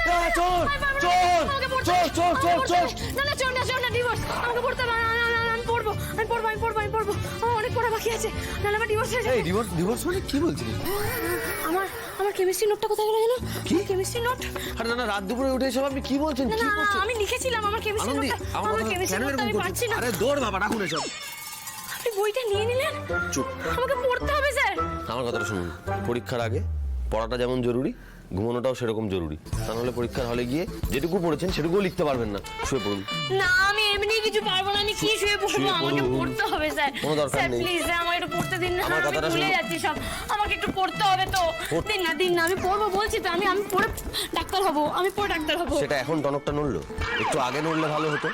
চোর চোর চোর চোর চোর চোর না না চোর না ডিভোর্স আমাকে পড়তে হবে না আমি পড়বো অনেক পড়া বাকি আছে নাহলে আমার ডিভোর্স হয়ে যাবে। এই ডিভোর্স মানে কি বলছিস? আমার কেমিস্ট্রি নোটটা কোথায় গেল জানো? কি কেমিস্ট্রি নোট? আরে না রাত দুপুরে উঠে এসব আপনি কি বলছেন? না কি না করছেন? আমি লিখেছিলাম আমার কেমিস্ট্রি আনন্দি, নোটটা আমার কথা কেমিস্ট্রি কেন নোটটা এরকম আমি করছেন? পাচ্ছি না। আরে দৌড় বাবা, রাখুন এসব। আপনি বইটা নিয়ে নিলেন? চুপ। আমাকে পড়তে হবে স্যার। আমার কথাটা শুনুন, পরীক্ষার আগে পড়াটা যেমন জরুরি, ঘুমানোটাও সেরকম জরুরি। তা নাহলে পরীক্ষার হলে গিয়ে যেটুকু পড়েছেন সেটুকুও লিখতে পারবেন না। শুয়ে পড়ুন। না আমি এমনি কিছু পারবো না, আমি কি শুয়ে পড়বো? আমাকে পড়তে হবে স্যার। কোনো দরকার স্যার নেই। প্লিজ স্যার আমাকে একটু পড়তে দিন না, আমার আমি কথাটা ভুলে শুনুন। যাচ্ছি সব। আমাকে একটু পড়তে হবে তো। দিন না আমি পড়বো বলছি তো, আমি পড়ে ডাক্তার হব, আমি পড়ে ডাক্তার হব। সেটা এখন টনকটা নড়লো, একটু আগে নড়লে ভালো হতো।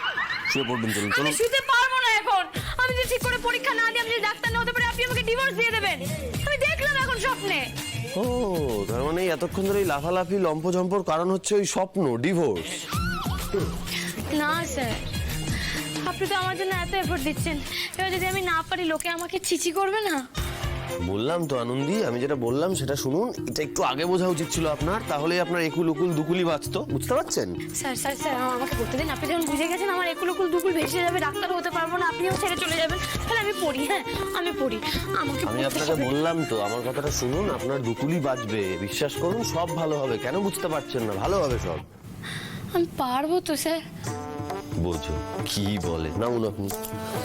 শুয়ে পড়বেন, চলুন আমি চলুন। শুতে পারবো না এখন। আমি যদি ঠিক করে পরীক্ষা না দিই, আমি যদি ডাক্তার না হতে পারি, আপনি আমাকে ডিভোর্স দিয়ে দেবেন। আমি দেখলাম এখন স্বপ্নে। ও তার মানে এতক্ষণ ধরে এই লাফালাফি লম্পঝম্পর কারণ হচ্ছে ওই স্বপ্ন, ডিভোর্স। না স্যার, আপনি তো আমার জন্য এত এফোর্ট দিচ্ছেন, এবার যদি আমি না পারি লোকে আমাকে ছিছি করবে না? বললাম তো আনন্দি, আমি যেটা বললাম সেটা শুনুন। এটা একটু আগে বোঝা উচিত ছিল আপনার, তাহলে আপনার একুল উকুল দুকুলি বাঁচতো। বুঝতে পারছেন? স্যার স্যার স্যার আমাকে পড়তে দিন। আপনি যখন বুঝে গেছেন আমার একুল উকুল দুকুল ভেসে যাবে, ডাক্তার হতে পারবো না, আপনিও ছেড়ে চলে যাবেন, তাহলে আমি পড়ি। হ্যাঁ আমি পড়ি, আমাকে আমি পড়তে আপনাকে হবে। বললাম তো, আমার কথাটা শুনুন। আপনার দুকুলি বাঁচবে, বিশ্বাস করুন, সব ভালো হবে। কেন বুঝতে পারছেন না? ভালো হবে সব। আমি পারবো তো স্যার। বোঝো কি বলে। নামুন আপনি,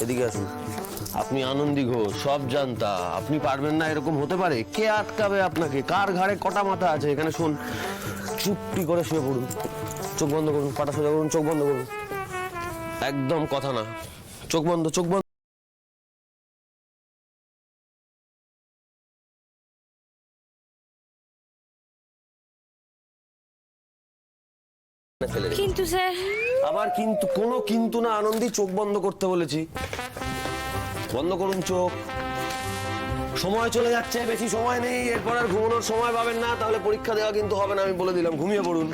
এদিকে আসুন। আপনি আনন্দি ঘোষ, সব জানতা। আপনি পারবেন না এরকম হতে পারে? কে আটকাবে আপনাকে? কার ঘাড়ে কটা মাথা আছে? এখানে শোন, চুপটি করে শুয়ে পড়ুন, চোখ বন্ধ করুন, পাটা সোজা করুন, চোখ বন্ধ করুন, একদম কথা না, চোখ বন্ধ, চোখ বন্ধ। ফেলে রেখে। কিন্তু স্যার আবার কিন্তু? কোনো কিন্তু না আনন্দি, চোখ বন্ধ করতে বলেছি। বন্ধ করুন চোখ। সময় চলে যাচ্ছে, বেশি সময় নেই। এরপর আর ঘুমানোর সময় পাবেন না, তাহলে পরীক্ষা দেওয়া কিন্তু হবে না, আমি বলে দিলাম। ঘুমিয়ে পড়ুন।